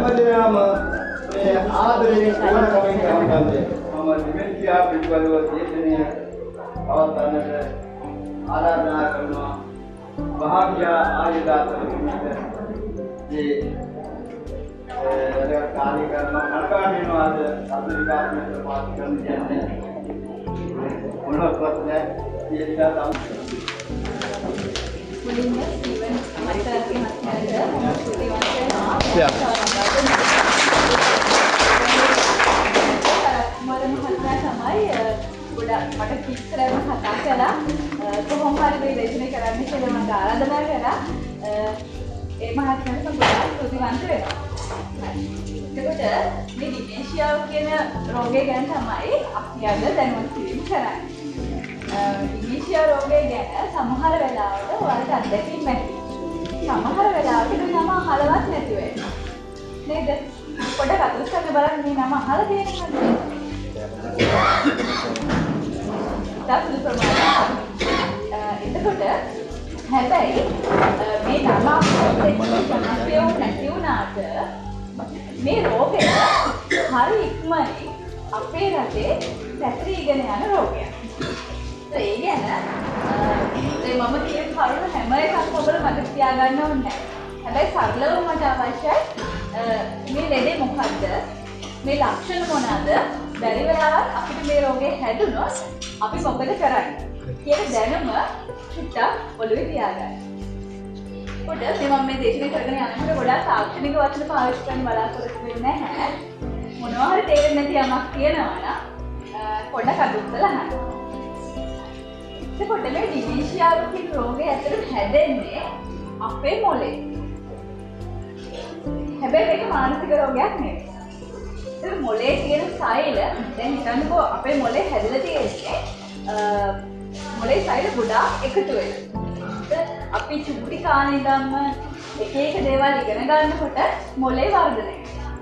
හැමදේම මේ ආදරයෙන් ඕනකමින් කරන්නේ. මම ඩිමෙන්ෂියා පිළිබඳව දේශනය අවසන්වන්නට ආරාධනා කරනවා. භාග්‍ය ආයුධාතන මේ කාර්ය කරන කණකාඩිනවාද අද විකාශනයට පාස් කරන්න යන්නේ මොනවත් නැහැ කියලා තමයි මුලින්ම ජීවන අමතරකේ මතකද මම ස්තුතිවන්ත වෙනවා. මම මහත්මයා තමයි ගොඩක් මට කිස් කරලා කතා කළා. කොහොම හරි මේ දේශනේ කරන්න කියලා මට ආරාධනා කළා. ඒ මහත්මයාට මම ගොඩක් ස්තුතිවන්ත වෙනවා. එතකොට මේ ඩිමෙන්ෂියා කියන රෝගය ගැන තමයි අපි අද දැනුවත් කිරීම කරන්නේ. ඩිමෙන්ෂියා රෝගය ගැන සමහර වෙලාවට ඔයාලට අත්දැකීම් ඇති. සමහර වෙලාවට නම අහලවත් නැති වෙනවා. නේද? පොඩ්ඩක් අතුස් කරන්න බලන්න මේ නම අහලා තියෙනවද? තත්ත්ව ප්‍රමාණය. එතකොට හැබැයි මේ නම නැති වුණාට මේ රෝගය හරි ඉක්මනින් අපේ රටේ පැතිරීගෙන යන රෝගයක්. ඒ ගැන මම කියන කරුණු හැම එකක්ම ඔබලා මතක තියාගන්න ඕනේ නැහැ. හැබැයි සරලව මට අවශ්‍යයි මේ ලෙඩේ මොකද්ද? මේ ලක්ෂණ මොනවාද? බැරි වෙලාවත් අපිට මේ රෝගේ හැදුනොත් අපි මොකද කරන්නේ? කියන දැනුම ටිකක් ඔළුවේ තියාගන්න. පොඩ මම මේ දේශනා කරගෙන යනකොට ගොඩාක් තාක්ෂණික වචන පාවිච්චි කරන්න බලාපොරොත්තු වෙන්නේ නැහැ. මොනවා හරි තේරෙන්නේ නැති යමක් කියනවා නම් පොඩ්ඩක් අදුස්සලා අහන්න. එතකොට මේ ඩිමෙන්ෂියා කියන රෝගය ඇතුළත හැදෙන්නේ අපේ මොලේ. හැබැයි මේක මානසික රෝගයක් නෙවෙයි. ඒ මොලේ තියෙන සෛල දැන් හිතන්නකෝ අපේ මොලේ හැදලා තියෙන්නේ මොලේ සෛල ගොඩාක් එකතු වෙලා. අපි චුටි කාලේ ඉඳන්ම එක එක දේවල් ඉගෙන ගන්නකොට මොලේ වර්ධනය වෙනවා.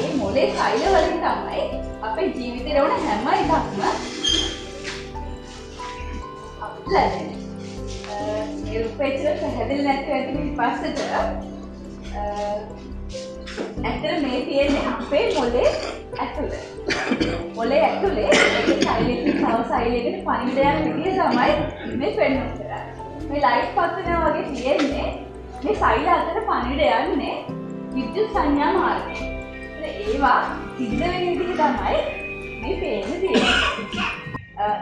ඒ මොලේ සෛල වලින් තමයි අපේ ජීවිතේ වුණ හැම එකක්ම ලැබෙන්නේ. මේ රූපේතර පැහැදිලි නැති වෙද්දි පස්සට ඇත්තට මේ තියෙන්නේ අපේ මොලේ ඇතුළේ. මොලේ ඇතුළේ ඒක සෛලයකින් තව සෛලයකට පණිවිඩ යන විදිය තමයි මේ පෙන්වන්න කරන්නේ. මේ ලයිට් පත්වනවා වගේ තියෙන්නේ මේ සෛල අතර පණිවිඩ යන්නේ විද්‍යුත් සංඥා මාර්ගයෙන්. ඒවා සිද්ධ වෙන විදිහ තමයි මේ පේන්නේ තියෙන්නේ.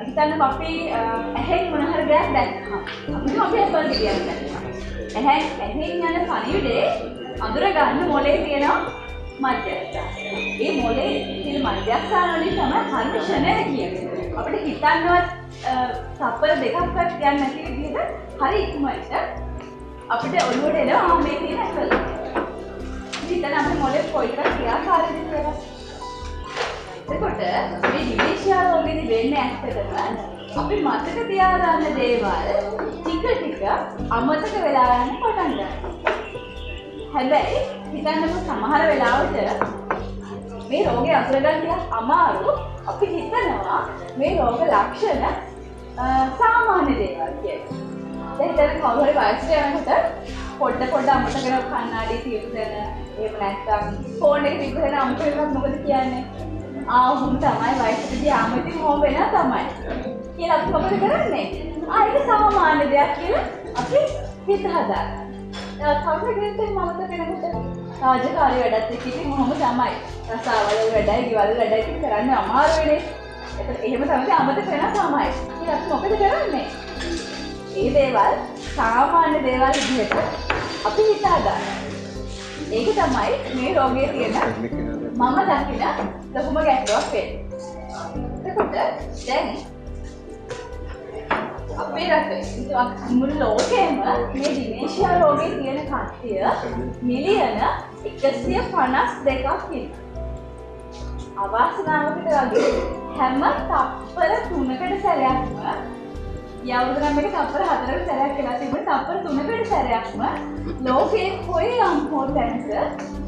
හිතන්න අපි ඇහෙන් මොන හරි දෙයක් දැක්කම අපිට අපේ ඇස්වල කියන්නේ ඇහෙන් යන පණිවිඩේ අඳුර ගන්න මොලේ තියෙන මධ්‍යස්ථාන. ඒ මොලේ තියෙන මධ්‍යස්ථාන වලින් තමයි හර්ෂණය කියන්නේ. අපිට හිතන්නවත් තප්පර දෙකක්වත් ගන්න නැති විදිහට හරි ඉක්මනට අපිට ඔළුවට එනවා මේ තියෙන ඇස්වල. හිතන්න අපේ මොලේ කොයිතරම් ක්‍රියාකාරීද කියලා. එතකොට මේ ඩිමෙන්ෂියා රෝගෙදි වෙන්නේ ඇත්තටම අපි මතක තියාගන්න දේවල් ටික ටික අමතක වෙලා යන්න පටන් ගන්නවා. හැබැයි හිතන්නකො සමහර වෙලාවට මේ රෝගය අසුරගන්න ටිකක් අමාරු. අපි හිතනවා මේ රෝග ලක්ෂණ සාමාන්‍ය දේවල් කියලා. දැන් හිතන්න කවුරු හරි වයසට යනකොට පොඩ අමතක කරන කණ්ණාඩි තියුදෙන එහෙම නැත්නම් ෆෝන් එක තිබ්බහම අමතක කරනත් මොකද කියන්නේ? ආවුම් තමයි වයසට ගියාම ඉතින් මොම වෙනා තමයි කියලා අපි මොකද කරන්නේ? ඒක සාමාන්‍ය දෙයක් කියලා අපි හිත හදාගන්නවා. කවුරුද කියන්නේ මම කෙනෙකුට රාජකාරී වැඩත් එක්ක ඉතින් මොහොම තමයි. රසාවල වැඩයි, ගෙවල් වැඩයි කරන්න අමාරු වෙන්නේ. ඒත් එහෙම තමයි අමතක වෙනා තමයි. කියලා අපි මොකද කරන්නේ? මේ දේවල් සාමාන්‍ය දේවල් විදිහට අපි හිත හදාගන්නවා. ඒක තමයි මේ රෝගයේ තියෙන මම දකින ලොකුම ගැටලුවක් වෙන්නේ. එතකොට දැන් අපේ රටේ මුළු ලෝකෙම මේ ඩිමෙන්ෂියා රෝගේ තියෙන කට්ටිය මිලියන 152ක් ඉන්නවා. අවාසනාවකට වගේ හැම තප්පර 3කට සැරයක්ම යවුදනම් මේක තප්පර 4කට සැරයක් කියලා තිබුණේ තප්පර 3කට සැරයක්ම ලෝකයේ කොයිනම් හෝ තැනක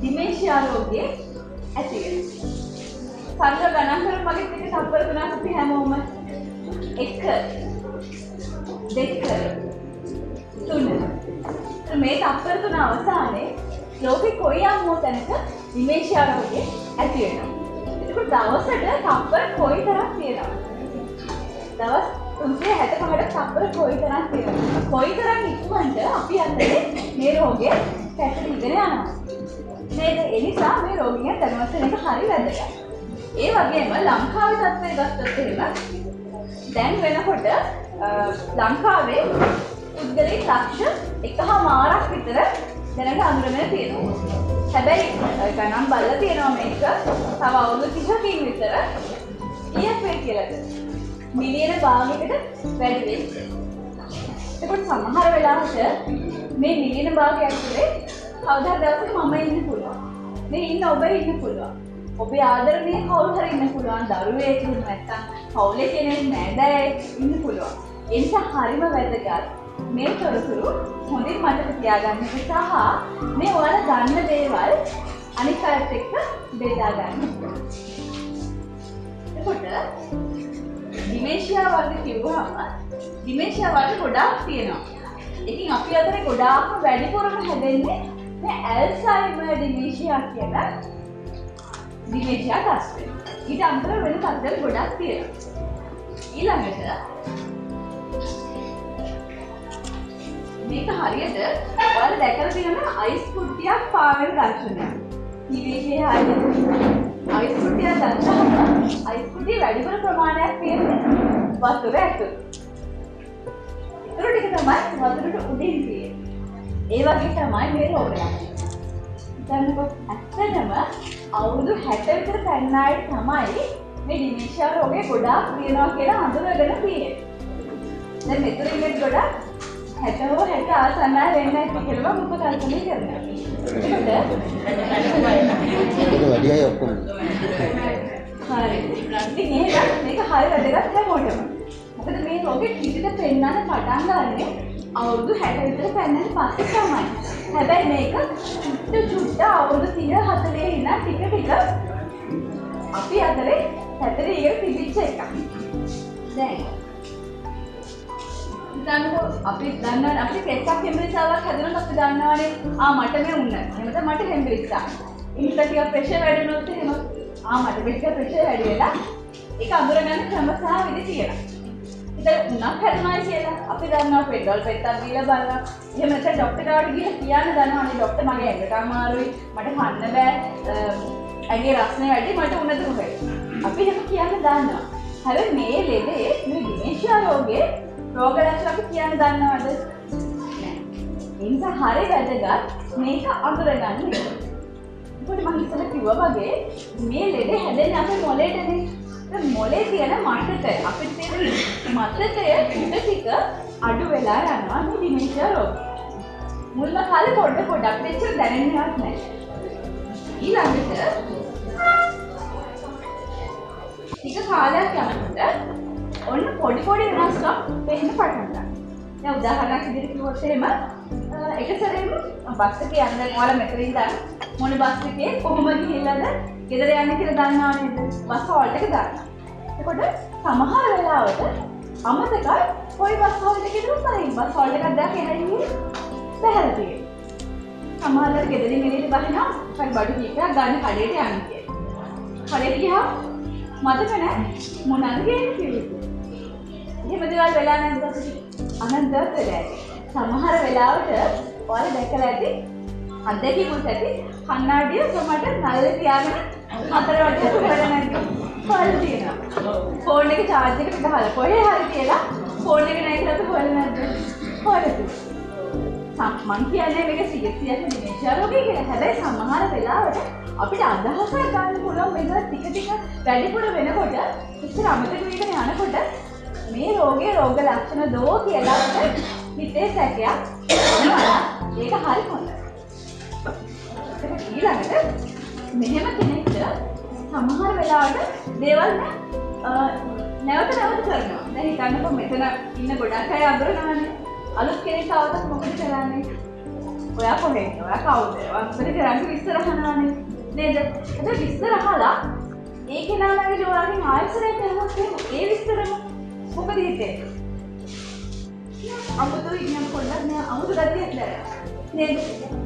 ඩිමෙන්ෂියා රෝගේ ඇති වෙනවා. සරල ගණන් කරමු මගේ ටික තප්පර 3ක් අපි හැමෝම 1 2 3 මේ තප්පර 3 අවසානයේ ලෝකේ කොයියම් හෝ තැනක ඩිමෙන්ෂියා රෝගය ඇති වෙනවා. ඒකෝ දවසට තප්පර කොයිතරම් තියෙනවද? දවස් 365ට තප්පර කොයිතරම් තියෙනවද? කොයිතරම් ඉක්මනට අපි අතරේ මේ රෝගය පැතිරෙගෙන යනවා. නේද? ඒ නිසා මේ රෝගියා දැනුවත් වෙන එක හරි වැදගත්. ඒ වගේම ලංකාවේ තත්ත්වය ගත්තොත් එහෙම දැන් වෙනකොට ලංකාවේ පුද්ගලික ලක්ෂ 1.5 විතර දැනට අඳුරගෙන තියෙනවා. හැබැයි ගණන් බලලා තියෙනවා මේක තව අවුරුදු 30කින් විතර ඊයපේ කියලාද මිලියන භාගයකට වැඩි වෙයි. ඒකට සමහර වෙලාවට මේ මිලියන භාගය ඇතුලේ කවදා දවසක මම ඉන්න පුළුවන්. මේ ඉන්න ඔබ ඉන්න පුළුවන්. ඔබේ ආදරණීය කවුරු හරි ඉන්න පුළුවන්. දරුවෙක් නැත්නම් පවුලේ කෙනෙක් නෑදෑයෙක් ඉන්න පුළුවන්. ඒ නිසා හරිම වැදගත් මේ තොරතුරු හොඳින් මතක තියාගන්න එක සහ මේ ඔයාලා ගන්න දේවල් අනිත් අයත් එක්ක බෙදා ගන්න. එතකොට ඩිමෙන්ෂියා වර්ග කිව්වහම ඩිමෙන්ෂියා වර්ග ගොඩාක් තියෙනවා. ඉතින් අපි අතරේ ගොඩාක්ම වැඩිපුරම හැදෙන්නේ මේ ඇල්සයිමර් ඩිමෙන්ෂියා කියන ඩිමෙන්ෂියා තත්ත්වය. ඊට අමතරව වෙන තත්ත්වල් ගොඩාක් තියෙනවා. ඊළඟට මේක හරියට ඔයාලා දැකලා තියෙනවා අයිස් කුට්ටියක් පාවෙන දර්ශනයක්. ටීවී එකේ හරියට අයිස් කුට්ටිය දැක්කම අයිස් කුට්ටිය වැඩිපුර ප්‍රමාණයක් තියෙන්නේ වතුර ඇතුළේ. ඒතර ටික තමයි වතුරට උඩින් තියෙන්නේ. ඒ වගේ තමයි මේ රෝග ලක්ෂණ. දැන්කොත් ඇත්තටම අවුරුදු 60 විතර පැන්න අය තමයි මේ ඩිමෙන්ෂියා රෝගේ ගොඩාක් තියෙනවා කියලා හඳුනගෙන තියෙන්නේ. දැන් මෙතනින් ගොඩාක් 60 හෝ 60 ආසන්න වෙන්න ඇති කියලා මම කල්පනා කරනවා. ඒක වැඩි අය ඔක්කොම. හරි. ඉතින් මේක හරිය වැදගත් හැමෝටම. මොකද මේ රෝගේ කිසිද පෙන්නන්න පටන් ගන්නේ අවුරුදු 60 විතර පැන්නන් පස්සේ තමයි. හැබැයි මේක චුට්ට අවුරුදු 30 40 ඉන්න ටික ටික අපි අතරේ පැතිරීගෙන තිබිච්ච එකක්. දැන් අපි දන්නවා අපිට කෙස්සක් හෙම්බිරිස්සාවක් හැදුනොත් අපි දන්නවානේ මට මේ උන්න. එහෙනම් මට හෙම්බිරිස්සා. ඉන්න ටික ප්‍රෙෂර් වැඩි වුණොත් එහෙම මට මේක ප්‍රෙෂර් වැඩි වෙලා ඒක අඳුරගන්න ක්‍රම සහ විදි තියෙනවා. ඉතින් උණක් හැදුනායි කියලා අපි දන්නවා පෙඩල් පෙත්තක් දීලා බලනවා. එහෙම නැත්නම් ડોක්ටර් ගාවට ගිහලා කියන්න දන්නවනේ ડોක්ටර් මගේ ඇඟට අමාරුයි. මට කන්න බෑ. ඇඟේ රස්නේ වැඩි මට උණ දුක. අපි එහෙම කියන්න දන්නවා. හැබැයි මේ ලෙඩේ මේ ඩිමෙන්ෂියා රෝගේ රෝග ලක්ෂණ අපි කියන්න දන්නවද? නෑ. ඒ නිසා හරිය වැදගත් මේක අඳුරගන්න එක. ඒකට මම ඉස්සෙල්ලා කිව්වා වගේ මේ ලෙඩේ හැදෙන්නේ අපේ මොළේටනේ. ඒ මොළේ තියෙන මට්ටය අපිට තියෙන මට්ටය ටික අඩු වෙලා යනවා මේ ඩිමෙන්ෂියා රෝගය. මුල්ම කාලේ පොඩ්ඩක් දෙච්චර දැනෙන්නේවත් නෑ. ඊළඟට ටික කාලයක් යනකොට ඔන්න පොඩි වෙනස්කම් වෙන්න පටන් ගන්නවා. දැන් උදාහරණයක් විදිහට කිව්වොත් එහෙම එක සැරේම බස් එකේ යන්න ඔයාලා මෙතනින් ඉඳන් මොන බස් එකේ කොහොම ගිහිල්ලාද ගෙදර යන්න කියලා දන්නවා නේද? බස් හෝල්ට් එක දාන්න. එතකොට සමහර වෙලාවට අමතකයි කොයි බස් හෝල්ට් එකේද උපරිම බස් හෝල්ට් එකක් දැක්කේ හැරියේ බැහැර තියෙන්නේ. සමහරවල් ගෙදරින් එළියට බහිනවා හරි බඩු කීපයක් ගන්න කඩේට යන්න කියලා. කඩේට ගියා මතක නැහැ මොනවාද කියන්නේ කිව්වේ. එහෙම දේවල් වෙලා නැද්ද අපිට? අනන්තවත් වෙලා ඇති. සමහර වෙලාවට ඔයාලා දැකලා ඇති අත්දැකීමුත් ඇති කණ්ණාඩිය සමහරට නල්ලේ තියාගෙන හතර වටේ හොයලා නැද්ද? හොයලා තියෙනවා. ෆෝන් එකේ charge එක ගහලා කොහේ හරි කියලා ෆෝන් එක නැගලා අපි හොයලා නැද්ද? හොයලා තියෙනවා. මං කියන්නේ මේක සියයට ඩිමෙන්ෂියා රෝගය කියලා. හැබැයි සමහර වෙලාවට අපිට අදහසක් ගන්න පුළුවන් මේක ටික වැඩිපුර වෙනකොට ඉතින් අමතක වෙගෙන යනකොට මේ රෝගයේ රෝග ලක්ෂණ දෝ කියලා හිතේ සැකයක් එනවා. ඒක හරි හොඳයි. ඒක ඊළඟට මෙහෙම කෙනෙක්ට සමහර වෙලාවට දේවල් නැවත කරනවා. දැන් හිතන්නකො මෙතන ඉන්න ගොඩක් අය අඳුරනවානේ. අලුත් කෙනෙක් ආවොත් මොකද කරන්නේ? ඔයා කොහෙන්ද? ඔයා කවුද? ඔයා මොකද කරන්නේ විස්තර අහනවානේ. නේද? ඒක විස්තර අහලා ඒ කෙනාලගේ ඔයාගෙන් ආයෙසරයක් කරනකොට ඒ විස්තරම මොකද හිතේ? අමුතු ඉන්න පොඩ්ඩක් නෑ අමුතු ගතියක් නෑ. නේද?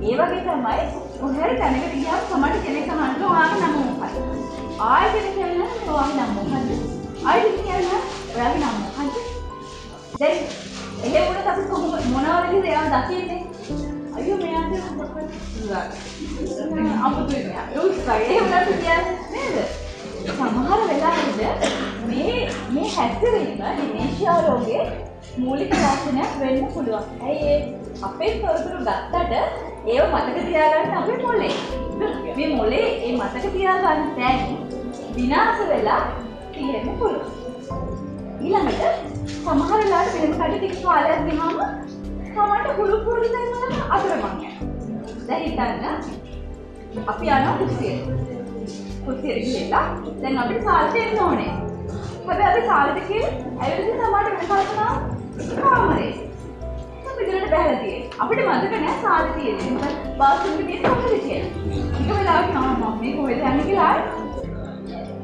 ඒ වගේ තමයි මොහොතේ තැනකට ගියාම සමහර කෙනෙක් අහනවා ඔයාගේ නම මොකක්ද? ආයෙ කෙනෙක් කියනවා ඔයාගේ නම මොකක්ද? ආයෙ කෙනෙක් කියනවා ඔයාගේ නම මොකක්ද? දැන් එහෙම වුණත් අපි කොහොමද මොනවද කියලා දකින්නේ? අයියෝ මෙයාට මොකක්ද කියලා. අපුතුයි මෙයා. ඒ වුණත් කියන්නේ නේද? සමහර වෙලාවට මේ හැසිරීම ඩිමෙන්ෂියා රෝගයේ මූලික ලක්ෂණයක් වෙන්න පුළුවන්. ඇයි අපේ තොරතුරු ගත්තට ඒව මතක තියාගන්න අපේ මොලේ. මේ මොලේ ඒ මතක තියාගන්න තැන් විනාශ වෙලා තියෙන්න පුළුවන්. ඊළඟට සමහර වෙලාවට වෙන කඩ ටික කාලයක් ගියාම සමහරට හුරු පුරුදු තැන් වල අතරමං යනවා. දැන් හිතන්න අපි යනවා කුස්සියට. කුස්සියට ගිහලා දැන් අපිට සාලට එන්න ඕනේ. හැබැයි අපි සාලට ගිහින් ඇවිල්ලා සමහරට වෙන කල්පනා කාමරේ. අපිට බැලලා තියෙන්නේ. අපිට මතක නැහැ සාලේ තියෙන්නේ. බාත්රූම් එකේ තියෙන කොහෙද කියලා. ඊට වෙලාවක මම මේ කොහෙද යන්නේ කියලා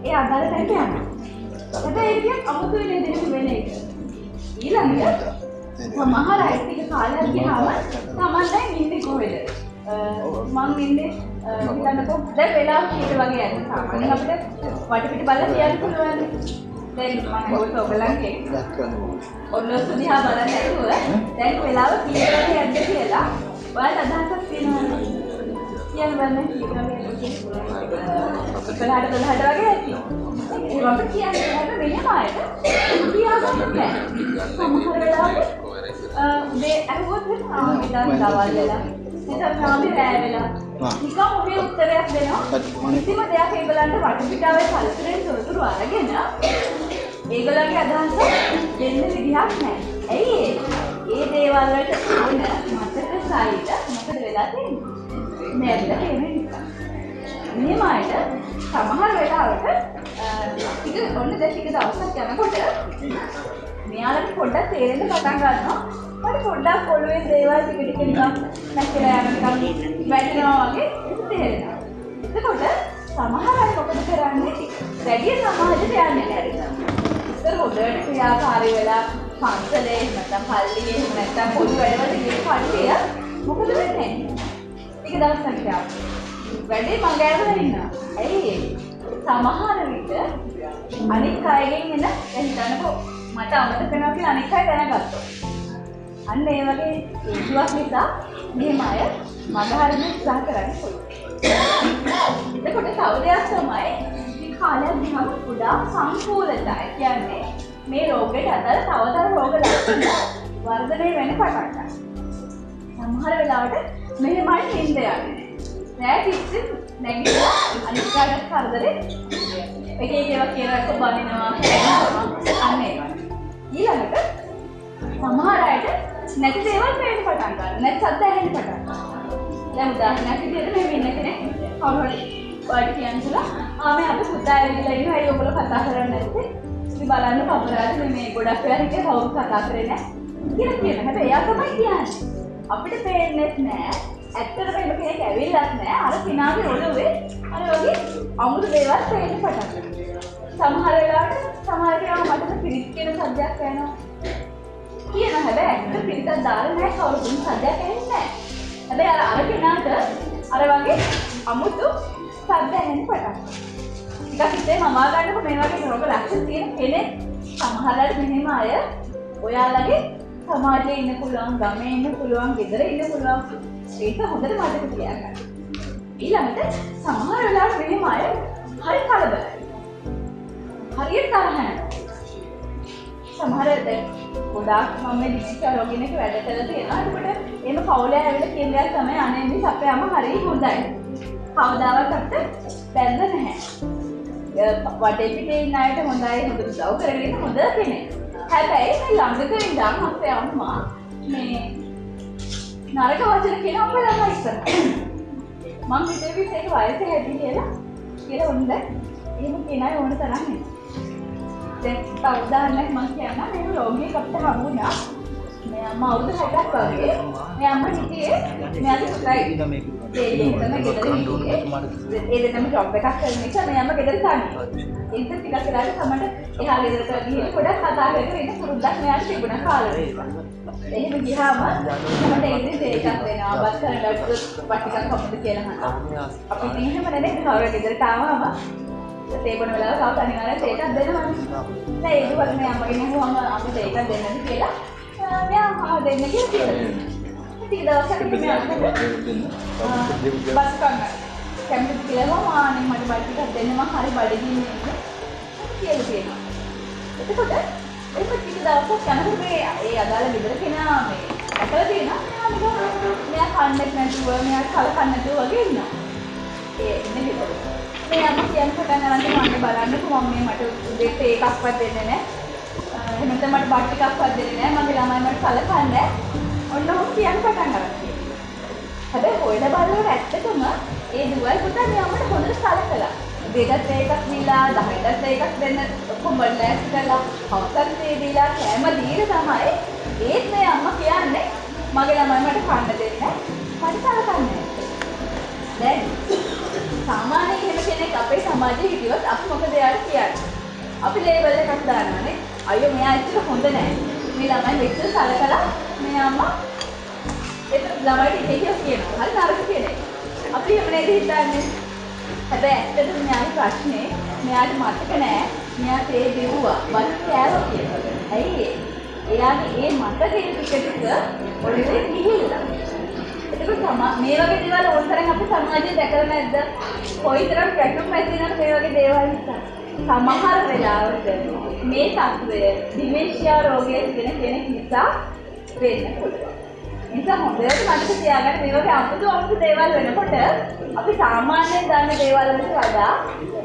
ඒ අදාළ තැනට යනවා. හැබැයි ඒක ටිකක් අමුතුයි නේද වෙන එක. ඊළඟට සමහර අය ටික කාලයක් ගියාම තමන් දැන් ඉන්නේ කොහෙද? මම ඉන්නේ හිතන්නකෝ දැන් වෙලාව කීයට වගේ යන්නේ සාමාන්‍යයෙන් අපිට වටපිට බලලා කියන්න පුළුවන්. දැන් මම ඔයගොල්ලන්ගේ ඔන්නෝසු දිහා බලන්න ඇතුව දැන් වෙලාව කීයට වගේ යන්නේ කියලා ඔයාලට අදහසක් තියෙනවද? කියන්න බෑ කීයට වගේ ඉස්සරහට 12ට වගේ ඇති. ඒක අපිට කියන්නේ නැහැ වෙනම අයට කියාගන්න බෑ. සමහර වෙලාවට මේ අහුවත් වෙනවා විතර දවල් වෙලා නිකන් රාමේ රෑ වෙලා නිකන් ඔහේ උත්තරයක් දෙනවා කිසිම දෙයක් ඒගොල්ලන්ට වටපිටාවේ කලතරෙන් තොරතුරු අරගෙන ඒගොල්ලන්ගේ අදහස දෙන්න විදිහක් නැහැ. ඇයි ඒ දේවල් වලට ඕන මතක සායිද මොකද වෙලා තියෙන්නේ? මැරිලා තියෙන නිසා. මේ මායට සමහර වෙලාවට ටික ඔන්න දැන් ටික දවසක් යනකොට මෙයාලට පොඩ්ඩක් තේරෙන්න පටන් ගන්නවා. මට පොඩ්ඩක් ඔළුවේ දේවල් ටික ටික නිකන් නැතිලා යන නිකන් වැටෙනවා වගේ තේරෙනවා. එතකොට සමහර අය මොකද කරන්නේ? වැඩි සමාජයට යන්නේ නැහැ. ඉතින් හොඳට ක්‍රියාකාරී වෙලා පන්සලේ නැත්නම් පල්ලියේ නැත්නම් පොදු වැඩවලට ගිහින් කට්ටිය මොකද වෙන්නේ? ටික දවසක් යනවා. වැඩි මං ගෑවලා ඉන්නවා. ඇයි සමහර විට අනික් අයගෙන් එන දැන් හිතන්නකෝ මට අමතක වෙනවා කියලා අනික් අය දැනගත්තා. අන්න ඒ වගේ හේතුවක් නිසා මෙහෙම අය මගහරින්න උත්සාහ කරන්න පුළුවන්. එතකොට තව දෙයක් තමයි මේ කාලයක් දිහාම ගොඩාක් සංකූලතාවය. කියන්නේ මේ රෝගයට අදාළ තවතර රෝග ලක්ෂණ වර්ධනය වෙන්න පටන් ගන්නවා. සමහර වෙලාවට මෙහෙම අය නිින්ද යන්නේ. නෑ කිසිම නැගිටලා අනිත් කාටත් කරදරේ එක ඒවා කියලා එක බනිනවා අන්න ඒ වගේ. ඊළඟට සමහර අයට නැති දේවල් පේන්න පටන් ගන්නවා. නැති සද්ද ඇහෙන්න පටන් ගන්නවා. දැන් උදාහරණයක් විදිහට මේ වෙන කෙනෙක් කවුරු හරි ඔයාලට කියන්නවා මේ අපේ පුතා ඇවිල්ලා ඉන්නවා ඒ ඔයගොල්ලෝ කතා කරන්නේ නැත්තේ. ඉතින් බලන්න කවුරුහරි මේ ගොඩක් වෙලා හිටිය කවුරු කතා කරේ නැහැ කියලා කියනවා. හැබැයි එයා තමයි කියන්නේ. අපිට පේන්නේ නැහැ. ඇත්තටම එහෙම කෙනෙක් ඇවිල්ලත් නැහැ. අර කිනාගේ ඔළුවේ අර වගේ අමුතු දේවල් පේන්න පටන් ගන්නවා. සමහර වෙලාවට සමහර කෙනා මට පිරිත් කියන සද්දයක් ඇහෙනවා. කියන හැබැයි ඇත්තට පිරිතක් දාලා නැහැ කවුරුත් සද්දයක් ඇහෙන්නේ නැහැ. හැබැයි අර කෙනාට අර වගේ අමුතු සද්ද ඇහෙන්න පටන් ගන්නවා. ටිකක් හිතේ මමා ගන්නකො මේ වගේ රෝග ලක්ෂණ තියෙන කෙනෙක් සමහරවිට මෙහෙම අය ඔයාලගේ සමාජයේ ඉන්න පුළුවන්, ගමේ ඉන්න පුළුවන්, ගෙදර ඉන්න පුළුවන්. ඒක හොඳට මතක තියාගන්න. ඊළඟට සමහර වෙලාවට මෙහෙම අය හරි කලබලයි. හරියට තරහ යනවා. සමහර ගොඩාක් මම මේ ඩිජිටල් රෝගියෙක් වැඩ කරලා තියෙනවා. ඒකට එහෙම කවුලේ ඇවිල්ලා කියන දේ තමයි අනේ මේ අපේ අම්ම හරිය හොඳයි. කවදාවත් අපිට බැඳ නැහැ. වටේ පිටේ ඉන්න අයට හොඳයි, හොඳ උදව් කරගෙන ඉන්න හොඳ කෙනෙක්. හැබැයි මේ ළඟක ඉඳන් අපේ අම්මා මේ නරක වචන කියන අපේ ළමයි ඉස්සර. මම හිතේ ඒක වයසේ හැදි කියලා හොඳ. එහෙම කියන අය ඕන තරම් නේ. දැන් තව උදාහරණයක් මම කියන්නම්. මේ රෝගියෙක් අපිට හමු වුණා. මේ අම්මා අවුරුදු 6ක් වගේ. මේ අම්මා හිටියේ මෙයාගේ පුතයි. ඒ දෙන්නම ජොබ් එකක් කරන නිසා මේ අම්මා ගෙදර තනියි. ඒක ටිකක් වෙලාවට තමයි එහා ගෙදරට ගිහින් ගොඩක් කතා කරගෙන ඉන්න පුරුද්දක් මෙයාට තිබුණා කාලේ. එහෙම ගියාම මට ඉතින් තේ එකක් දෙනවා. බස් කරලා ටිකක් කපුද කියලා අහනවා. අපි ඉතින් එහෙම නෙමෙයි කවුරු ගෙදරට ආවම තේ බොන වෙලාවක කවුරු අනිවාර්යෙන් තේ එකක් දෙනවා. දැන් ඒක වගේ මේ අම්මගෙන් අහුවම අපි තේ එකක් දෙන්නද කියලා. මෙයා දෙන්න කියලා. ටික දවසක් මෙයා බස් කරනවා. කැමති කියලා මානේ මට බඩ ටිකක් දෙන්න මම හරි බඩගින්නේ කියලා කියනවා. එතකොට ඒක ටික දවසක් යනකොට ඒ අදාළ ගෙදර කෙනා මේ දැකලා තියෙනවා මෙයා කන්නත් නැතුව මෙයා කලකන්න නැතුව වගේ ඉන්නවා. ඒ ඉන්නේ ගෙදර. මෙයා කියන්න පටන් ගන්න මම බලන්නකෝ මම මට උදේට ඒකක්වත් දෙන්නේ නැහැ. එහෙම නැත්නම් මට බඩ ටිකක්වත් දෙන්නේ නැහැ. මගේ ළමයි මට කලකන්නේ නැහැ. ඔන්න ඔහොම කියන්න පටන් ගන්නවා. හැබැයි හොයලා බලනකොට ඇත්තටම ඒ දුවල් පුතා මේ අම්මට හොඳට සලකලා. දෙකත් ඒකක් දීලා 10ටත් ඒකක් දෙන්න ඔක්කොම බඩලෑස් කරලා හවසත් දීලා කෑම දීලා තමයි ඒත් මේ අම්මා කියන්නේ මගේ ළමයි මට කන්න දෙන්නේ මට සලකන්නේ. දැන් සාමාන්‍යයෙන් එහෙම කෙනෙක් අපේ සමාජයේ හිටියොත් අපි මොකද යාට කියන්නේ? අපි ලේබල් එකක් දානවානේ. අයියෝ මෙයා ඇත්තට හොඳ නැහැ. මේ ළමයි මෙච්චර සලකලා මේ අම්මා ඒක ළමයිට ඒක කියනවා. හරි නරක කියන්නේ. අපි එහෙම නේද හිතන්නේ? හැබැයි ඇත්තටම මෙයාගේ ප්‍රශ්නේ මෙයාට මතක නෑ මෙයා තේ දෙවුවා බත් කෑවා කියලා. ඇයි එයාගේ ඒ මතකයේ ටික ඔළුවේ ගිහිල්ලා. එතකොට මේ වගේ දේවල් ඕනතරම් අපි සමාජයේ දැකලා නැද්ද? කොයිතරම් ගැටුම් ඇති වෙනවද මේ වගේ දේවල් නිසා? සමහර වෙලාවට මේ තත්ත්වය ඩිමෙන්ෂියා රෝගය තියෙන කෙනෙක් නිසා වෙන්න පුළුවන්. නිසා හොඳට මතක තියාගන්න මේ වගේ අමුතු දේවල් වෙනකොට අපි සාමාන්‍යයෙන් දන්න දේවල් වලට වඩා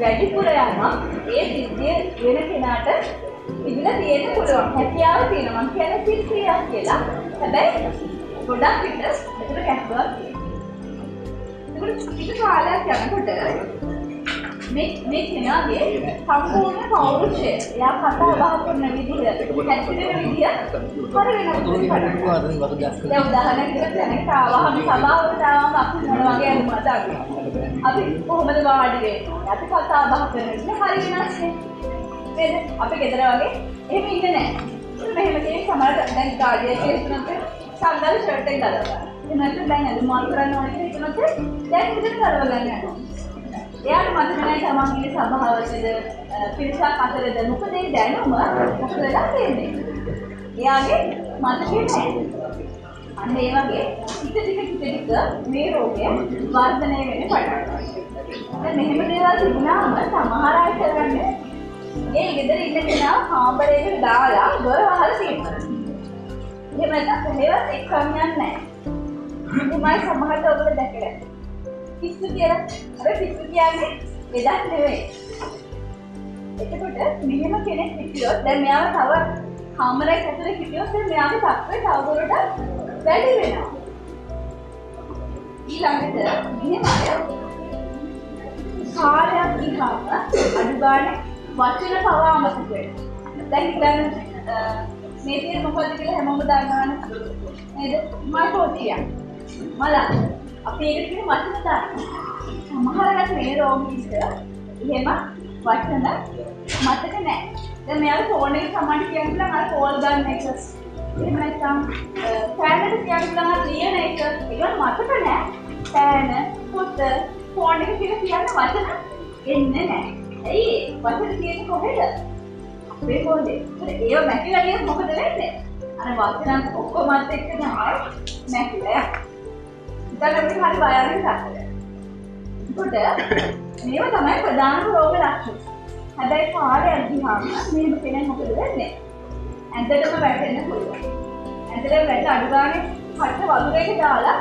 වැඩිපුර යමක් ඒ සිද්ධිය වෙන කෙනාට ඉඳලා තියෙන්න පුළුවන්. හැකියාව තියෙනවා. මම කියන්නේ සිල්ක්‍රියා කියලා. හැබැයි ගොඩක් විට ඒකට කැපුවක් තියෙනවා. ඒකට ටික කාලයක් යනකොට මේ කෙනාගේ සම්පූර්ණ පෞරුෂය එයා කතා බහ කරන විදිහ හැදෙන විදිහ හරි වෙනවා. දැන් උදාහරණයක් දෙන්න ආවම සභාවට ආවම අපි මොන වගේ අනුමත ගන්නවා. අපි කොහොමද වාඩි වෙන්නේ? අපි කතා බහ කරන විදිහ හරි වෙනස් නේ. අපි ගෙදර වගේ එහෙම ඉන්නේ නැහැ. මෙහෙම කෙනෙක් සමහරට දැන් ගාඩිය කියනකොට සම්දල් ෂර්ට් එක දාලා. එහෙනම් දැන් අද මාල් කරන්න ඕනේ කියනකොට දැන් ඉතින් කරව ගන්න යනවා. එයාට මතක නැහැ තමන් ඉන්නේ සභාවකද පිරිසක් අතරද මොකද ඒ දැනුම මොකද වෙලා තියෙන්නේ. එයාගේ මතකේ නැහැ. අන්න ඒ වගේ ටික මේ රෝගය වර්ධනය වෙන්න පටන් ගන්නවා. දැන් මෙහෙම දේවල් තිබුණාම සමහර අය කරන්නේ ඒ ගෙදර ඉන්න කෙනා කාමරේට දාලා දොර වහලා තියෙනවා. එහෙම නැත්නම් කොහෙවත් එක්කම් යන්නේ නැහැ. මේ සමහරට ඔබට දැකලා පිස්සු කියලා. අර පිස්සු කියන්නේ එදත් නෙවෙයි. එතකොට මෙහෙම කෙනෙක් හිටියොත් දැන් මෙයාව තව කාමරයක් ඇතුලේ හිටියොත් දැන් මෙයාගේ තත්ත්වය තවදුරටත් වැඩි වෙනවා. ඊළඟට මෙහෙම අය කාර්යයක් ගිහම අඩු ගන්න වචන පවා අමතක වෙනවා. දැන් හිතන්න මේ තියෙන මොකද කියලා හැමෝම දන්නවනේ. නේද? මල් පොතිය. මල අපි ඒකට කියන වචන දානවා. සමහරකට මේ රෝගීන්ට එහෙම වචන මතක නැහැ. දැන් මෙයාට ෆෝන් එක සමාන කියන්න අර කෝල් ගන්න එක. එහෙම නැත්නම් ෆෑනට කියන්න ලියන එක. ඒක මතක නැහැ. ෆෑන, පොත, ෆෝන් එක කියලා කියන්න වචන එන්නේ නැහැ. ඇයි වචන කියන්නේ කොහෙද? අපේ ෆෝනේ. ඒව මැකිලා ගියොත් මොකද වෙන්නේ? අර වචන ඔක්කොමත් එක්ක තමයි මැකිලා යන්නේ. දැන් අපි හරි බයන්නේ නැහැ. ඒකට මේව තමයි ප්‍රධාන රෝග ලක්ෂණ. හැබැයි කාර්යයක් ගියාම මේක කෙනෙක් මොකද වෙන්නේ? ඇඳටම වැටෙන්න පුළුවන්. ඇඳට වැට අඩු ගානේ හට වතුරේක දාලා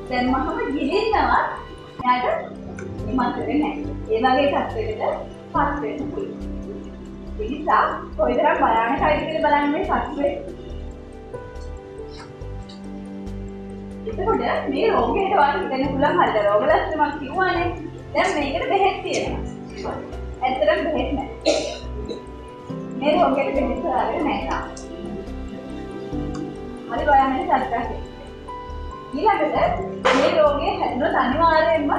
දැම්මම ගිලින්නවා. එයාට මතක නැහැ. ඒ වගේ තත්ත්වයකට පත් වෙන්න පුළුවන්. ඒ නිසා කොයිතරම් භයානකයිද කියලා බලන්න මේ තත්ත්වය. එතකොට මේ රෝගයට වාට හිතෙන්න පුළුවන් හරිද රෝග ලක්ෂණ මම කිව්වානේ. දැන් මේකට බෙහෙත් තියෙනවා. ඇත්තටම බෙහෙත් නැහැ. මේ රෝගයට බෙහෙත් හොයාගෙන නැහැ. හරි බයන්නේ සත්‍යයක්. ඊළඟට මේ රෝගය හැදුනොත් අනිවාර්යයෙන්ම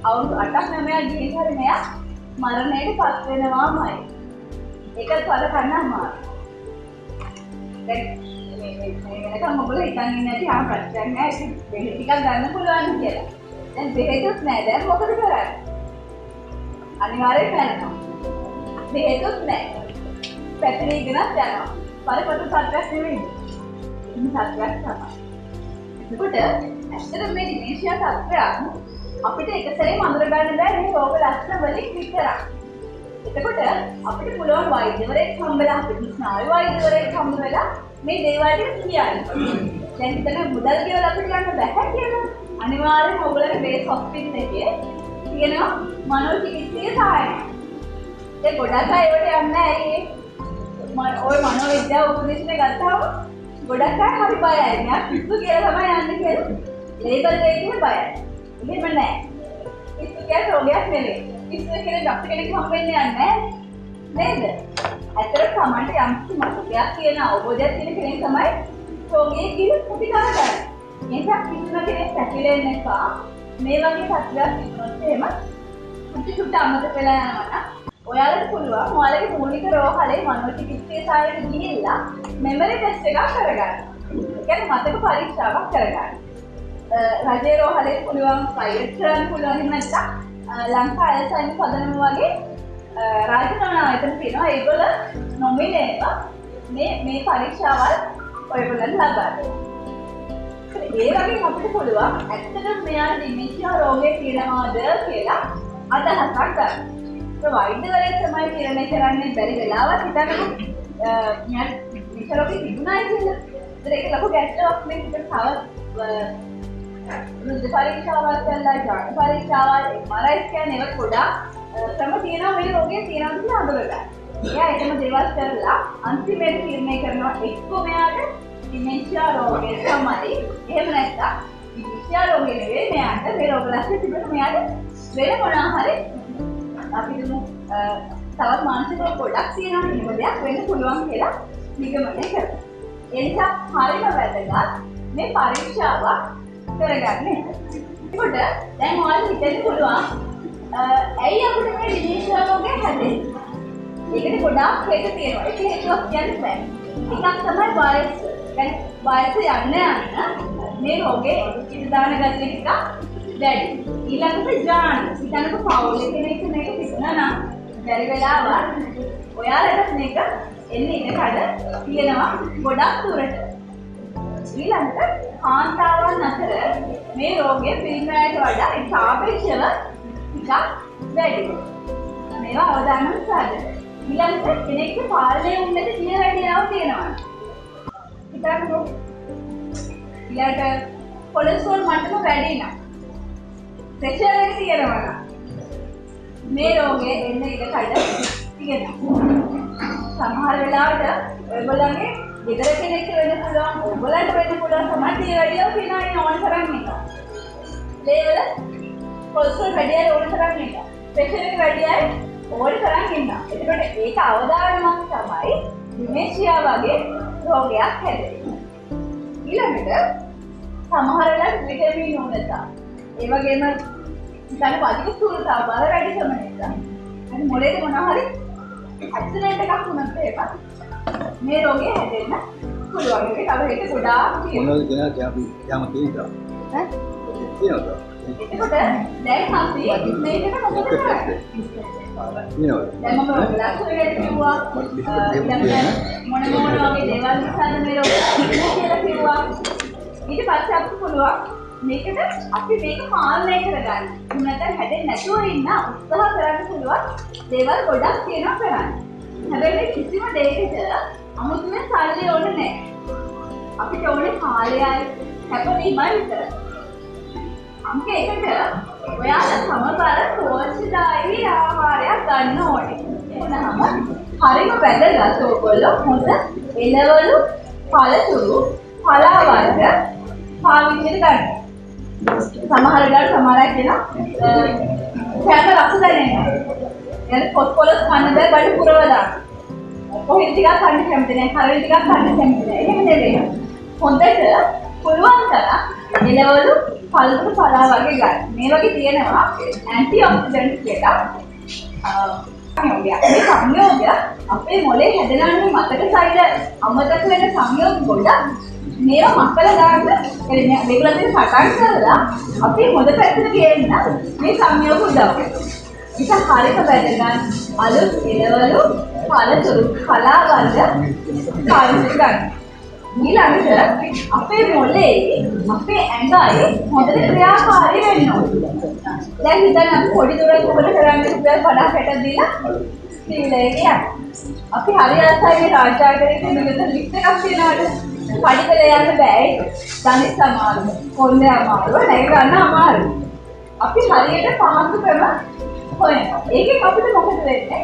අවුරුදු 8ක් 9ක් ගිහින් හරි මෙයා මරණයට පත් වෙනවාමයි. ඒකත් වලකන්න අමාරුයි. දැන් වෙනකම් ඔයගොල්ලෝ හිතන් ඉන්නේ නැති ආ ප්‍රශ්නයක් නෑ ඒක බෙහෙත් ටිකක් ගන්න පුළුවන් කියලා. දැන් බෙහෙතුත් නෑ දැන් මොකද කරන්නේ? අනිවාර්යෙන් යනවා. බෙහෙතුත් නෑ. පැටලීගෙනත් යනවා. බලපොත සත්‍යයක් නෙවෙයි. මේ සත්‍යයක් තමයි. එතකොට ඇත්තටම මේ ඩිමෙන්ෂියා තත්ත්වය අපිට එක සැරේම අඳුර ගන්න බෑ මේ රෝග ලක්ෂණ වලින් විතරක්. එතකොට අපිට පුළුවන් වෛද්‍යවරයෙක් හම්බෙලා අපිට ස්නායු වෛද්‍යවරයෙක් හම්බෙලා මේ දේවල් ටික කියන්න. දැන් හිතන්න මුදල් කියලා අපිට ගන්න බෑ කියලා. අනිවාර්යෙන්ම ඔයගොල්ලෝ බේස් හොස්පිටල් එකේ තියෙනවා මනෝචිකිත්සකීය සහාය. ඒ ගොඩක් අය ඒවට යන්නේ නැහැ. ඔය මනෝවිද්‍යාව උපදේශන ගත්තාම ගොඩක් අය හරි බයයි. මම පිස්සු කියලා තමයි යන්නේ කියලා. ලේබල් එකේ බයයි. එහෙම නැහැ. පිස්සු කියන්නේ රෝගයක් නෙවෙයි. පිස්සු කියන ડોක්ටර් කෙනෙක් හම්බෙන්නේ නැහැ නේද? ඇත්තට සමහරට යම් කිසි මතකයක් තියෙන අවබෝධයක් තියෙන කෙනෙක් තමයි රෝගියෙක් කියලා ප්‍රතිකාර කරන්නේ. නිසා කිසිම කෙනෙක් පැකිලෙන්න එපා. මේ වගේ සත්‍යයක් තිබුණොත් එහෙම සුට්ට අමතක වෙලා යනවා. ඔයාලට පුළුවන් ඔයාලගේ මූලික රෝහලේ මනෝචිකිත්සකීය සායයට ගිහිල්ලා මෙමරි ටෙස්ට් එකක් කරගන්න. ඒ කියන්නේ මතක පරීක්ෂාවක් කරගන්න. රජයේ රෝහලේ පුළුවන් ප්‍රයිවට් කරන්න පුළුවන්. එහෙම නැත්නම් ලංකා අයසයින් පදනම වගේ රාජ්‍ය ආයතන තියෙනවා. ඒගොල්ලෝ නොමිනේව මේ පරීක්ෂාවල් ඔයගොල්ලන්ට ලබා දෙනවා. ඒ වගේ අපිට පුළුවන් ඇත්තටම මෙයාට ඩිමෙන්ෂියා රෝගය තියෙනවද කියලා අදහසක් ගන්න. ඒ වෛද්‍යවරයෙක් තමයි තීරණය කරන්නේ බැරි වෙලාවත් හිතන්නකො මෙයාට විෂරෝගී තිබුණායි කියලා. ඒක ලොකු ගැටලුවක් නේ. තව රුධිර පරීක්ෂාවක් කරලා ජාන පරීක්ෂාවල් MRI ස්කෑන් ඒවා ගොඩාක් ක්‍රම තියෙනවා මේ රෝගය තියෙනවද කියලා අඳුරගන්න. එයා ඒකම දේවල් කරලා අන්තිමේට තීරණය කරනවා එක්කෝ මෙයාට ඩිමෙන්ෂියා රෝගය තමයි. එහෙම නැත්නම් ඩිමෙන්ෂියා රෝගය නෙවෙයි මෙයාට මේ රෝග ලක්ෂණ තිබුණා මෙයාට වෙන මොනවා හරි අපි දුමු තවත් මානසික ගොඩක් තියෙනවා නේද දෙයක් වෙන්න පුළුවන් කියලා නිගමනය කරනවා. ඒ නිසා හරිම වැදගත් මේ පරීක්ෂාව කරගන්න. ඒකට දැන් ඔයාලට හිතෙන්න පුළුවන් ඇයි අපිට මේ ඩිමෙන්ෂියා රෝගය හැදෙන්නේ? ඒකට ගොඩාක් හේතු තියෙනවා. ඒක හේතුවක් කියන්න බෑ. එකක් තමයි වයස. දැන් වයස යන්න මේ රෝගේ ඉඳාන ගතිය ටික වැඩි. ඊළඟට ජාන. ඊළඟට පවුල් කෙනෙක් මේක තිබුණා නම් බැරි වෙලාවත් ඔයාලට මේක එන්නේ ඉඩකඩ තියෙනවා ගොඩක් දුරට. ඊළඟට කාන්තාවන් අතර මේ රෝගය පිරිමියට වඩා සාපේක්ෂව ටිකක් වැඩි. මේවා අවදානම් සාධක. ඊළඟට කෙනෙක්ගේ පාලනය වුණේ දිය වැඩියාව තියෙනවා. හිතන්නකෝ. ඊළඟට කොලෙස්ටරෝල් මට්ටම වැඩි නම් ප්‍රෙෂර් එක තියෙනවා නම් මේ රෝගේ එන්න ඉඩකඩ තියෙනවා. සමහර වෙලාවට ඔයගොල්ලන්ගේ ගෙදර කෙනෙක්ට වෙන්න පුළුවන්, ඔයගොල්ලන්ට වෙන්න පුළුවන් සමහර දිය වැඩියාව තියෙනවා නේ ඕන තරම් එක. ලේවල කොලෙස්ටරෝල් වැඩියයි ඕන තරම් එක. ප්‍රෙෂර් එක වැඩියයි ඕන තරම් ඉන්න. එතකොට ඒක අවදානමක් තමයි ඩිමෙන්ෂියා වගේ රෝගයක් හැදෙන්නේ. ඊළඟට සමහර වෙලාවට විටමින් ඕනතා. ඒ වගේම හිතන්න පදික සූරතාව බල වැඩිකම නිසා. අන්න මොලේට මොනවා හරි ඇක්සිඩන්ට් එකක් වුණත් ඒක මේ රෝගය හැදෙන්න පුළුවන්. ඒක තව ඒක ගොඩාක් තියෙනවා. මොනවද කියලා අපි යාම තියෙනවා. ඈ? තියෙනවද? එතකොට දැන් අපි මේකට මොකද කරන්නේ? දැන් මම ලක්ෂණයක් කිව්වා මොන වගේ දේවල් නිසාද මේ රෝගය කියලා කිව්වා. ඊට පස්සේ අපිට පුළුවන් මේකට අපි මේක පාලනය කරගන්න. නැත්නම් හැදෙන්නේ නැතුව ඉන්න උත්සාහ කරන්න පුළුවන් දේවල් ගොඩක් තියෙනවා කරන්න. හැබැයි කිසිම දෙයකට අමුතුවෙන් සල්ලි ඕනේ නැහැ. අපිට ඕනේ කාලයයි හැපවීමයි විතරයි. අංක එකට ඔයාලා සමබර පෝෂ්‍යදායී ආහාරයක් ගන්න ඕනේ. එතනම හරිම වැදගත් ඔයගොල්ලෝ හොඳ එළවලු, පළතුරු, පලා වර්ග පාවිච්චි කරන්න. සමහර වෙලාවට සමහර අය කියනවා කෑම රස දැනෙනවා. يعني පොත්පොළොස් කන්න බෑ බඩ පුරව දාන්න. කොහෙද ටිකක් කන්න කැමති නැහැ. කරවල ටිකක් කන්න කැමති නැහැ. එහෙම නෙවෙයි. හොඳට පුළුවන් තරම් එළවලු, පළතුරු, පලා වර්ග ගන්න. මේ වගේ තියෙනවා ඇන්ටි ඔක්සිඩන්ට්ස් කියලා මේ සංයෝගය අපේ මොලේ හැදෙනන්නේ මතක සෛල අමතක වෙන සංයෝග ගොඩක් මේවා මකලා දාන්න මේගොල්ලෝ සටන් කරලා අපේ හොඳ පැත්තට ගේන්න මේ සංයෝග උදව් වෙනවා. ඒක හරියට වැදගත් අලුත් එළවලු පළතුරු කලා වර්ග පාවිච්චි කරන්න. ඊළඟට අපේ මොලේ අපේ ඇඟයි හොඳට ක්‍රියාකාරී වෙන්න ඕනේ. දැන් හිතන්න අපි පොඩි දුරක් උඩ කරන්නේ රුපියල් 50කට දීලා සීලයට යන්න. අපි හරි ආසයි රාජාගරේ තියෙන ලිස්ට් එකක් තියෙනවද? පඩිකල යන්න බෑ ඒක. ධනිස් අමාරු, කොන්දේ අමාරු, නැග ගන්න අමාරු. අපි හරියට පහසු ක්‍රම හොයනවා. ඒකෙන් අපිට මොකද වෙන්නේ?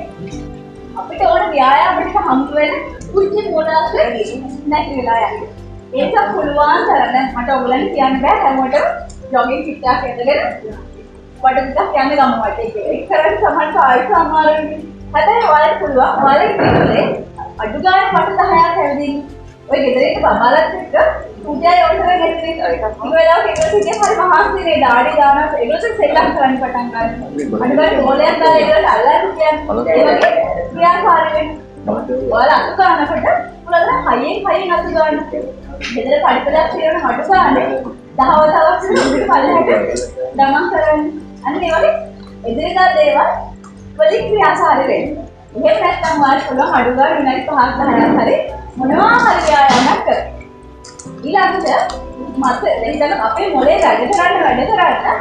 අපිට ඕන ව්‍යායාමයකට හම්බ වෙන කුංචි මොඩාස් නැති වෙලා යනවා. ඒක පුළුවන් තරම් දැන් මට ඔයගලන්ට කියන්න බෑ හැමෝටම ජොගින් කිට් එකක් ඇඳගෙන වඩ ටිකක් යන්න ගමු වටේ කියලා. ඒක කරන්නේ සමහරට ආයෙත් අමාරුයි. හැබැයි ඔයාලට පුළුවන් ඔයාලගේ පිටුලේ අඩු ගානේ වට 10ක් හැවිදින්න. ඔය ගෙදරින් බබාලත් එක්ක පුජාය ඔතන ගෙදරින් ඒකක්. මේ වෙලාවට ඒගොල්ලෝ ඉන්නේ හරි මහන්සිනේ ඩාඩි දානවා. ඒගොල්ලෝ සෙල්ලම් කරන්න පටන් ගන්නවා. අඩු ගානේ ඕලයක් දාලා ඒගොල්ලෝ අල්ලන්න කියන්නේ. ඒ වගේ ක්‍රියාකාරී වෙනවා. ඔයාලා අතු ගන්නකොට උලදර හයියෙන් අතු ගන්න. ගෙදර පරිපලක් තියෙන අඩු ගානේ දහවතාවක් විතර පල්ලෙහාට දමන් කරන්න. අන්න ඒ වගේ එදිනෙදා දේවල් වලින් ක්‍රියාකාරී වෙනවා. එහෙම නැත්නම් ඔයාලට පුළුවන් අඩු ගානේ විනාඩි 5ක් 10ක් හරි මොනවා හරි ව්‍යායාමයක් කරන්න. ඊළඟට මත දැන් අපේ මොලේ වැඩ කරන්න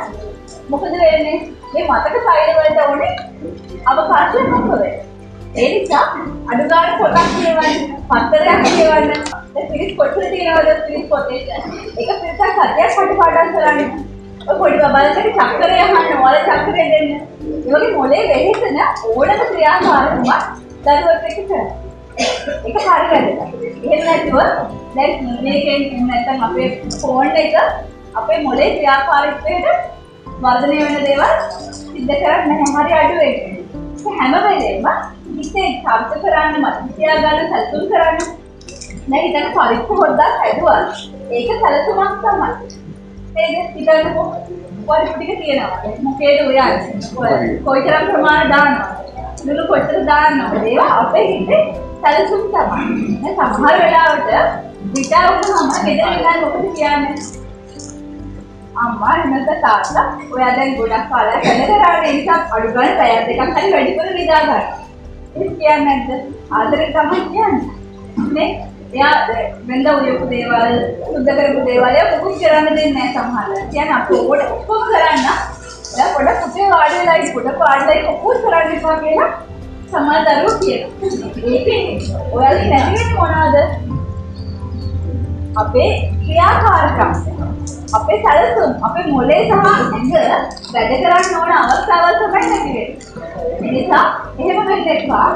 මොකද වෙන්නේ? මේ මතක සෛල වලට ඕනේ අවකාශය මොකද? ඒ නිසා අඩු ගානේ පොතක් කියවන්න, පත්තරයක් කියවන්න. දැන් පිරිස් කොටල තියනවද පිරිස් පොතේ? ඒක පිරිසක් හරියට කටපාඩම් කරන්නේ. ඔය පොඩි බබාලට චක්‍රය අහන්න, ඔයාලා චක්‍රය දෙන්න. ඒ වගේ මොලේ වෙහෙසන ඕනම ක්‍රියාකාරකමක් දරුවෙක් එක්ක කරන්න. ඒක හරි වැදගත්. එහෙම නැතුව දැන් මේකෙන් නැත්නම් අපේ ෆෝන් එක අපේ මොලේ ක්‍රියාකාරීත්වයට වර්ධනය වෙන දේවල් සිද්ධ කරන්නේ නැහැ. හරි අඩු වෙන්නේ. ඒ හැම වෙලේම හිතේ ශබ්ද කරන්න මතක තියාගන්න සැලසුම් කරන්න. දැන් හිතන්න පරිප්පු හොද්දක් හැදුවා. ඒක සැලසුමක් තමයි. ඒක හිතන්නකො පරිප්පු ටික තියෙනවා. මොකේද ඔය යන්නේ? කොයිතරම් ප්‍රමාණයක් දානවද? ලුණු කොච්චර දාන්නවද? ඒවා අපේ හිතේ සැලසුම් තමයි. දැන් සමහර වෙලාවට විතර වුණාම ගෙදර ඉඳන් මොකද කියන්නේ? අම්මා එන්නත තාත්තා ඔයා දැන් ගොඩක් කාලයක් වැඩ කරානේ ඒ නිසා අඩු ගන්න පැය දෙකක් හරි වැඩිපුර නිදා ගන්න. ඒක කියන්නේ නැද්ද? ආදරේ තමයි කියන්නේ. නේ? එයා වෙනද උයපු දේවල්, සුද්ධ කරපු දේවල් ඒක මොකුත් කරන්න දෙන්නේ නැහැ සමහරවල්. කියන්නේ අපි ඕකට ඔක්කොම කරන්න. එයා පොඩ පුතේ වාඩි වෙලා ඉන්න පොඩ පාඩලයි ඔක්කොම කරන්න එපා කියලා සමහර දරුවෝ කියනවා. ඒකෙන් ඔයාලා නැති වෙන්නේ මොනවද? අපේ ක්‍රියාකාරකම්. අපේ සැලසුම් අපේ මොලේ සහ ඇඟ වැඩ කරන්න ඕන අවස්ථාවල් තමයි නැති වෙන්නේ. ඒ නිසා එහෙම වෙන්න එපා.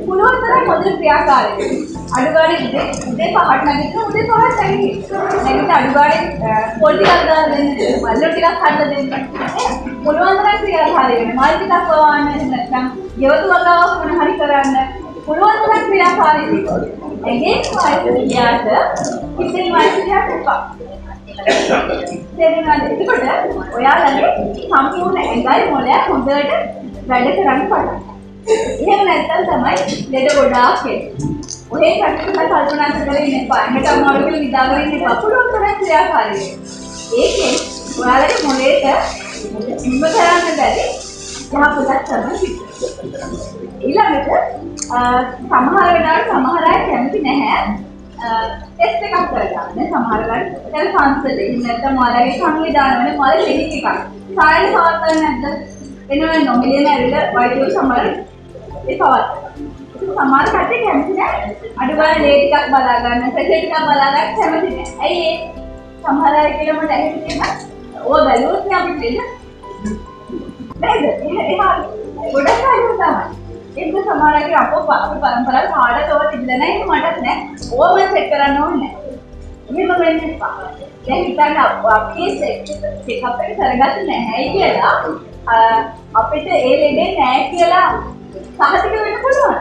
පුළුවන් තරම් හොඳට ක්‍රියාකාරී වෙන්න. අඩු ගානේ උදේ 5ට නැගිටින උදේ 5ට නැගිටින්න අඩු ගානේ පොල් ටිකක් දාලා දෙන්න. මල්ලු ටිකක් හදලා දෙන්න. පුළුවන් තරම් ක්‍රියාකාරී වෙන්න. මල් ටිකක් වවන්න නැත්නම් ගෙවතු වගාවක් මොන හරි කරන්න. පුළුවන් තරම් ක්‍රියාකාරී වෙන්න. එගේ වයසට හිතේ වයසට එපා. එතකොට ඔයාලගේ සම්පූර්ණ ඇඟයි මොළය හොඳට වැඩ කරන්න පටන්. එහෙම නැත්නම් තමයි ලෙඩ ගොඩාක් එන්නේ. ඔහේ කටට කල්පනා කරලා ඉන්න එපා. එන්නට අමාරු කියලා නිදාගෙන ඉන්න එපා. පුළුවන් තරම් ක්‍රියාකාරී වෙන්න. ඒකෙන් ඔයාලගේ මොළයට ඉන්න කරන්න බැරි යහපතක් තමයි සිද්ධ. ඊළඟට සමහර වෙලාවට සමහර අය කැමති නැහැ ටෙස්ට් එකක් කරගන්න. සමහර වෙලාවට දැන් සංසදේ නැත්නම් ඔයාලගේ සංවිධානවල මොකද ක්ලිනික් එකක්. සායන පවත්වන්නේ නැද්ද? එනවා නොමිලේම ඇවිල්ලා වෛද්‍යවරු සමහර ඒ පවත්වනවා. සමහර කට්ටිය කැමති නැහැ. අඩු ගානේ ලේ ටිකක් බලා ගන්න, ප්‍රෙෂර් ටිකක් බලා ගන්න කැමති නැහැ. ඇයි ඒ? සමහර අය කියලා මට ඇහෙන්නේ තියෙනවා. ඕවා බැලුවොත් නේ අපිට වෙන්නේ. නේද? එහෙම ගොඩක් අය තමයි. ඒක සමහරවිට අපෝ පරම්පරාවේ පාඩකව තිබුණා නෑ ඒක මටත් නෑ. ඕව මම සෙට් කරන්න ඕනේ නෑ. එහෙම වෙන්නේ නැහැ. දැන් හිතන්න අපේ චෙක්අප් එක කරගත්තේ නැහැයි කියලා අපිට ඒ ලෙඩේ නෑ කියලා සහතික වෙන්න පුළුවන්.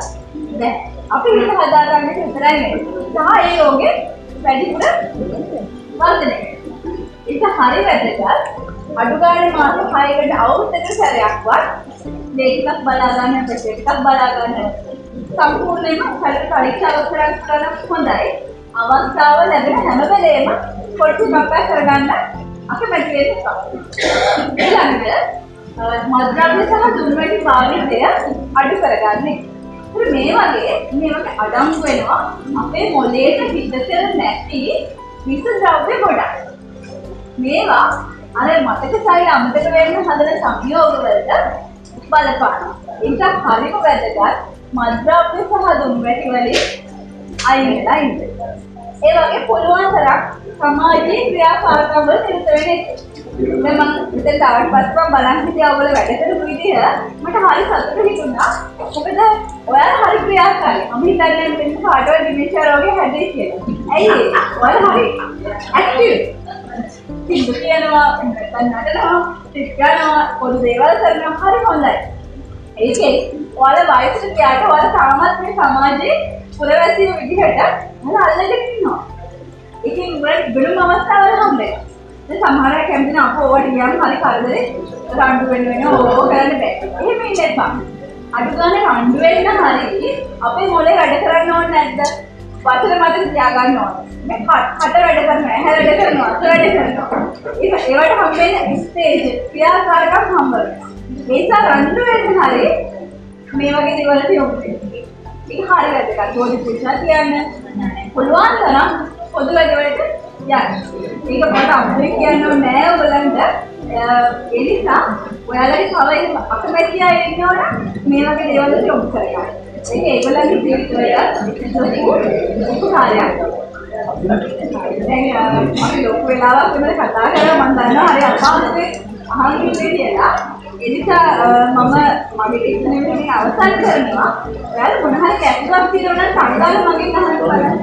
දැන් අපි හිත හදාගන්න එක විතරයි නේ. සහ ඒ රෝගේ වැඩිපුර වර්ධනය වෙනවා. ඒක හරි වැදගත්. අඩු ගානේ මාස 6කට අවුරුද්දකට සැරයක්වත් මේකක් බලා ගන්න ප්‍රොජෙක්ට් එකක් බලා ගන්න සම්පූර්ණයෙන්ම පරීක්ෂාවක් කරන්න හොඳයි. අවස්ථාව ලැබෙන හැම වෙලේම පොඩි ප්‍රකාශ කරගන්න අකමැති වෙනවා. ඊළඟට මද්ද්‍රව්‍ය සහ දුම්වැටි භාවිතය අඩු කරගන්න. මේ වගේ අඩංගු වෙනවා අපේ මොළයට පිටතට නැති විස ද්‍රව්‍ය ගොඩක්. මේවා අර මතක ශෛල අමතක වෙන්න හදන සංයෝග වලට බලපානවා. ඒක හරිම වැදගත්. මද්ද්‍රව්‍ය සහ දුම්වැටි වලින් අයින් වෙලා ඉන්න. ඒ වගේ පුළුවන් තරම් සමාජීය ක්‍රියාකාරකම් වල නිරත වෙන්න. දැන් මම ඉතින් තාවට පස්සේ බලන් හිටියා ඔයගොල්ලෝ වැඩ කරපු විදිහ මට හරි සතුටු හිතුණා. මොකද ඔයාලා හරි ක්‍රියාකාරී. මම හිතන්නේ මෙන්න කාටවත් ඩිමෙන්ෂියා රෝගේ හැදෙයි කියලා. ඇයි ඒ? ඔයාලා හරි ඇක්ටිව්. සිංදු කියනවා, නටනවා, ටිකනවා, පොදු දේවල් කරනවා හරි හොඳයි. ඒකේ ඔයාලා වයසට ගියාට ඔයාලා තාමත් මේ සමාජයේ පුරවැසියෝ විදිහට ඔයාලා අල්ලගෙන ඉන්නවා. ඒකෙන් ඔයාලා බිනුම් අවස්ථාවල හම්බෙනවා. දැන් සමහර අය කැමති නැහැ අපෝ ඔයාලට ගියාම හරි කරදරේ රණ්ඩු වෙනවා ඕක කරන්න බෑ. එහෙම ඉන්න එපා. අඩු ගානේ රණ්ඩු වෙන්න හරි අපේ මොලේ වැඩ කරන්න ඕනේ නැද්ද? වචන මත තියාගන්න ඕනේ. මේ කට වැඩ කරනවා, ඇහැ වැඩ කරනවා, අත වැඩ කරනවා. ඒවට හම්බෙන්නේ ස්ටේජ් ක්‍රියාකාරකම් හම්බ වෙනවා. ඒ නිසා රණ්ඩු වෙන්න හරි මේ වගේ දේවල්ට යොමු වෙන්න. ඒක හරි වැදගත්. පොඩි පුෂා කියන්න පුළුවන් තරම් පොදු වැඩවලට යන්න. මේක මට අම්මේ කියන්න නෑ ඔයගලන්ට. ඒ නිසා ඔයාලගේ තව අකමැති අය ඉන්නවනම් මේ වගේ දේවල්ට යොමු කරගන්න. ඒක ඒගොල්ලන්ගේ ජීවිතවල ලොකු කාර්යයක්. දැන් අපි ලොකු වෙලාවක් වෙනද කතා කරලා මම දන්නවා හරි අමාරුයි අහන්නේ කියලා. ඒ නිසා මම මගේ ඉක්මනින් අවසන් කරනවා. ඔයාලා මොන හරි කැපුවක් තියෙනවා නම් සංගාල මගෙන් අහන්න බලන්න.